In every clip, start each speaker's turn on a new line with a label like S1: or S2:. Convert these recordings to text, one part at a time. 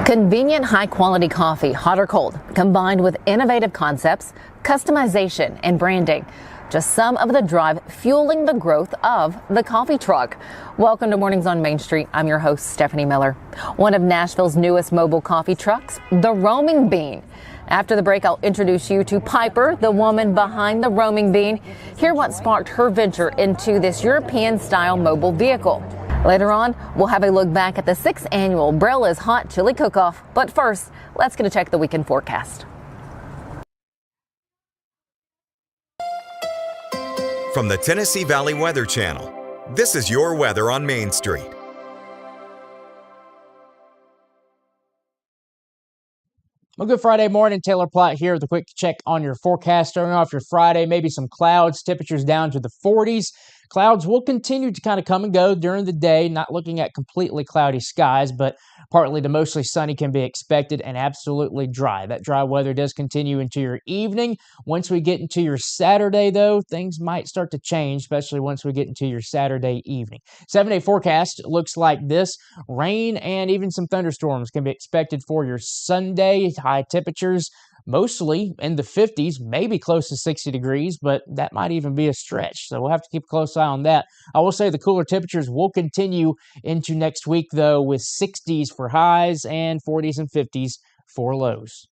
S1: Convenient, high-quality coffee, hot or cold, combined with innovative concepts, customization, and branding. Just some of the drive fueling the growth of the coffee truck. Welcome to Mornings on Main Street. I'm your host, Stephanie Miller. One of Nashville's newest mobile coffee trucks, the Roaming Bean. After the break, I'll introduce you to Piper, the woman behind the Roaming Bean. Hear what sparked her venture into this European-style mobile vehicle. Later on, we'll have a look back at the 6th annual Braille Hot Chili Cook-Off. But first, let's get a check the weekend forecast.
S2: From the Tennessee Valley Weather Channel, this is your weather on Main Street.
S3: Well, good Friday morning. Taylor Platt here with a quick check on your forecast. Starting off your Friday, maybe some clouds, temperatures down to the 40s. Clouds will continue to kind of come and go during the day, not looking at completely cloudy skies, but partly to mostly sunny can be expected and absolutely dry. That dry weather does continue into your evening. Once we get into your Saturday, though, things might start to change, especially once we get into your Saturday evening. 7-day forecast looks like this. Rain and even some thunderstorms can be expected for your Sunday. High temperatures mostly in the 50s, maybe close to 60 degrees, but that might even be a stretch. So we'll have to keep a close eye on that. I will say the cooler temperatures will continue into next week, though, with 60s for highs and 40s and 50s for lows.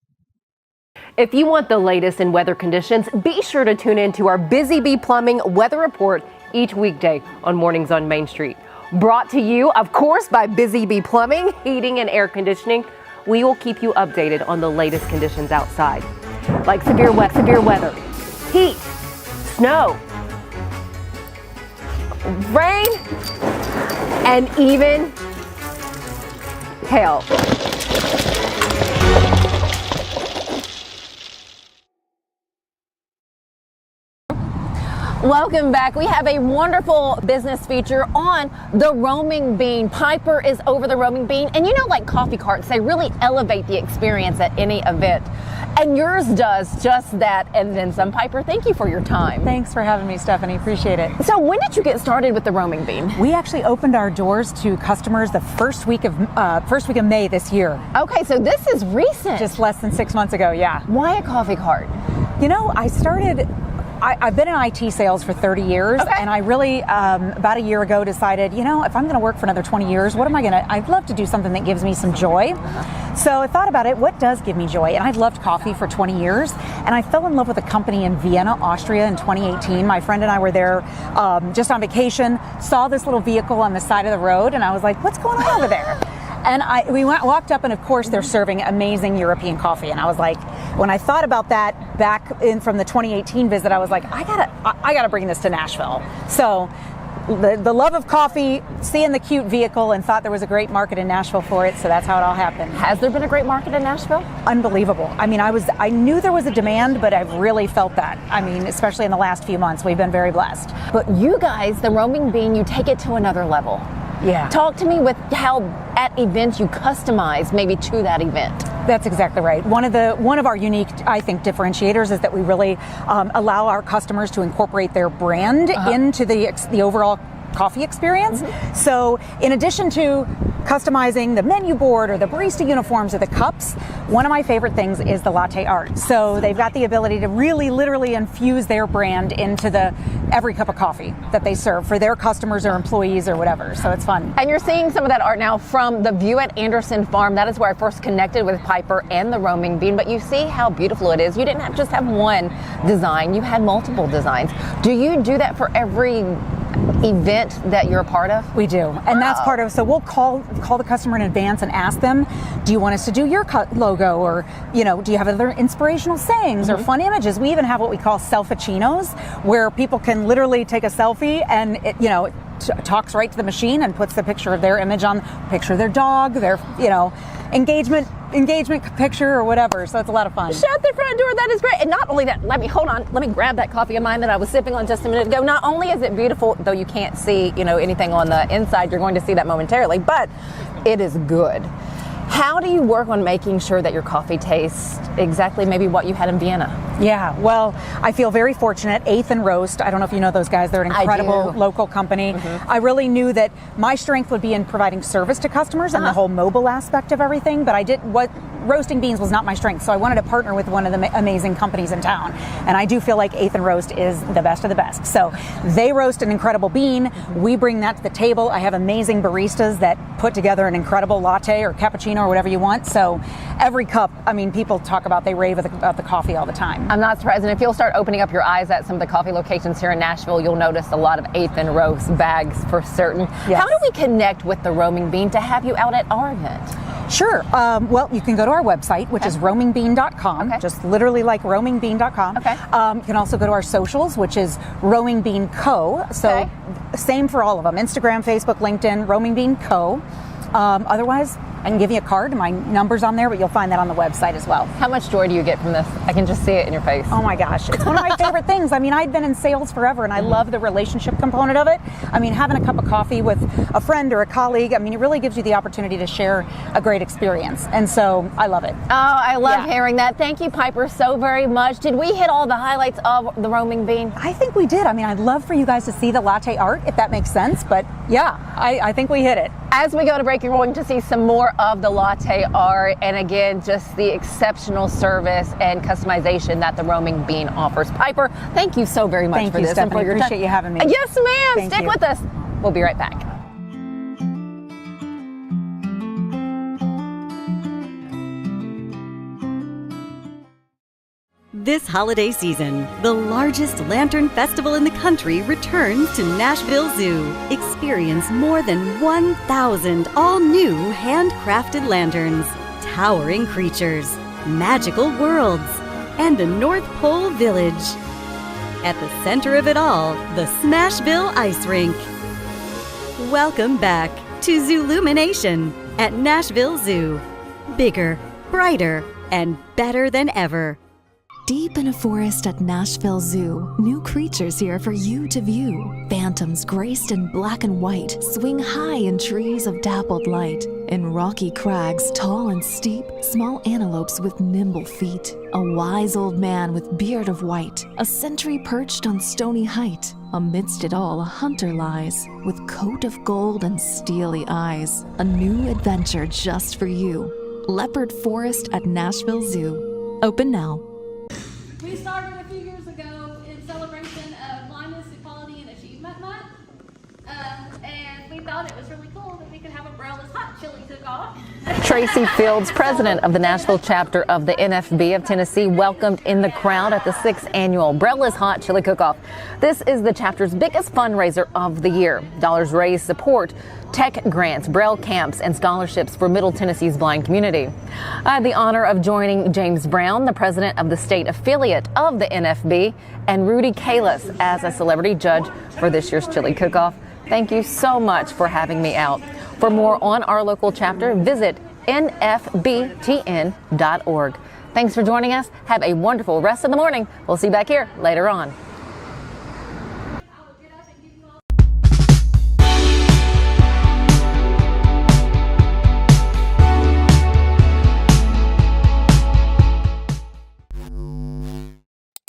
S1: If you want the latest in weather conditions, be sure to tune in to our Busy Bee Plumbing Weather Report each weekday on Mornings on Main Street. Brought to you, of course, by Busy Bee Plumbing, Heating and Air Conditioning. We will keep you updated on the latest conditions outside, like severe weather, heat, snow, rain, and even hail. Welcome back. We have a wonderful business feature on the Roaming Bean. Piper is over the Roaming Bean. And you know, like coffee carts, they really elevate the experience at any event. And yours does just that and then some. Piper, thank you for your time.
S4: Thanks for having me, Stephanie. Appreciate it.
S1: So when did you get started with the Roaming Bean?
S4: We actually opened our doors to customers the first week of May this year.
S1: Okay, so this is recent.
S4: Just less than 6 months ago, yeah.
S1: Why a coffee cart?
S4: You know, I've been in IT sales for 30 years,
S1: okay.
S4: And I really, about a year ago, decided, you know, if I'm going to work for another 20 years, I'd love to do something that gives me some joy. So I thought about it, what does give me joy? And I've loved coffee for 20 years, and I fell in love with a company in Vienna, Austria in 2018. My friend and I were there just on vacation, saw this little vehicle on the side of the road, and I was like, what's going on over there? And we walked up, and of course they're serving amazing European coffee. And I was like, when I thought about that back in from the 2018 visit, I was like, I gotta bring this to Nashville. So the love of coffee, seeing the cute vehicle, and thought there was a great market in Nashville for it. So that's how it all happened.
S1: Has there been a great market in Nashville?
S4: Unbelievable. I mean, I knew there was a demand, but I've really felt that. I mean, especially in the last few months, we've been very blessed.
S1: But you guys, the Roaming Bean, you take it to another level.
S4: Yeah.
S1: Talk to me with how at events you customize maybe to that event.
S4: That's exactly right. One of our unique, I think, differentiators is that we really allow our customers to incorporate their brand into the overall coffee experience. Mm-hmm. So in addition to customizing the menu board or the barista uniforms or the cups, one of my favorite things is the latte art. So they've got the ability to really literally infuse their brand into every cup of coffee that they serve for their customers or employees or whatever. So it's fun.
S1: And you're seeing some of that art now from the view at Anderson Farm. That is where I first connected with Piper and the Roaming Bean. But you see how beautiful it is. You didn't just have one design, you had multiple designs. Do you do that for every event that you're a part of?
S4: We do, and that's part of. So we'll call the customer in advance and ask them, do you want us to do your logo, or do you have other inspirational sayings or fun images? We even have what we call self-achinos, where people can literally take a selfie and it talks right to the machine and puts the picture of their image on, picture of their dog, their engagement picture or whatever. So it's a lot of fun.
S1: Shut the front door. That is great. And not only that, let me grab that coffee of mine that I was sipping on just a minute ago. Not only is it beautiful, though you can't see anything on the inside, you're going to see that momentarily, but it is good. How do you work on making sure that your coffee tastes exactly maybe what you had in Vienna?
S4: Yeah, well, I feel very fortunate. Eighth and Roast, I don't know if you know those guys, they're an incredible local company. I really knew that my strength would be in providing service to customers and the whole mobile aspect of everything, but roasting beans was not my strength, so I wanted to partner with one of the amazing companies in town. And I do feel like Eighth and Roast is the best of the best. So they roast an incredible bean. We bring that to the table. I have amazing baristas that put together an incredible latte or cappuccino or whatever you want. So every cup, I mean, people talk about, they rave about the coffee all the time.
S1: I'm not surprised. And if you'll start opening up your eyes at some of the coffee locations here in Nashville, you'll notice a lot of Eighth and Roast bags for certain.
S4: Yes.
S1: How do we connect with the Roaming Bean to have you out at our event?
S4: Sure. Well, you can go to our website, which is roamingbean.com, just literally like roamingbean.com. You can also go to our socials, which is Roaming Bean Co. So same for all of them, Instagram, Facebook, LinkedIn, Roaming Bean Co. Otherwise, I can give you a card. My number's on there, but you'll find that on the website as well.
S1: How much joy do you get from this? I can just see it in your face.
S4: Oh my gosh. It's one of my favorite things. I mean, I've been in sales forever and I love the relationship component of it. I mean, having a cup of coffee with a friend or a colleague, I mean, it really gives you the opportunity to share a great experience. And so I love it.
S1: Oh, I love hearing that. Thank you, Piper, so very much. Did we hit all the highlights of the Roaming Bean?
S4: I think we did. I mean, I'd love for you guys to see the latte art, if that makes sense. But yeah, I think we hit it.
S1: As we go to break, you're going to see some more of the latte art, and again, just the exceptional service and customization that the Roaming Bean offers. Piper, thank you so very much for this.
S4: Stephanie.
S1: And for your
S4: Appreciate
S1: time.
S4: you having me.
S1: Yes, ma'am.
S4: Thank
S1: Stick
S4: you.
S1: with us. We'll be right back.
S5: This holiday season, the largest lantern festival in the country returns to Nashville Zoo. Experience more than 1,000 all-new handcrafted lanterns, towering creatures, magical worlds, and the North Pole Village. At the center of it all, the Smashville Ice Rink. Welcome back to Zoolumination at Nashville Zoo. Bigger, brighter, and better than ever.
S6: Deep in a forest at Nashville Zoo, new creatures here for you to view. Phantoms graced in black and white swing high in trees of dappled light. In rocky crags, tall and steep, small antelopes with nimble feet. A wise old man with beard of white, a sentry perched on stony height. Amidst it all, a hunter lies, with coat of gold and steely eyes. A new adventure just for you. Leopard Forest at Nashville Zoo. Open now.
S7: We started a few years ago in celebration of Blindness, Equality, and Achievement Month, and we thought it was really cool that we could have a Braille-less hot chili cook-off.
S1: Tracy Fields, president of the Nashville chapter of the NFB of Tennessee, welcomed in the crowd at the 6th annual Braille-less hot chili cook-off. This is the chapter's biggest fundraiser of the year. Dollars raised support tech grants, Braille camps, and scholarships for Middle Tennessee's blind community. I had the honor of joining James Brown, the president of the state affiliate of the NFB, and Rudy Kalis as a celebrity judge for this year's chili cook-off. Thank you so much for having me out. For more on our local chapter, visit nfbtn.org. Thanks for joining us. Have a wonderful rest of the morning. We'll see you back here later on.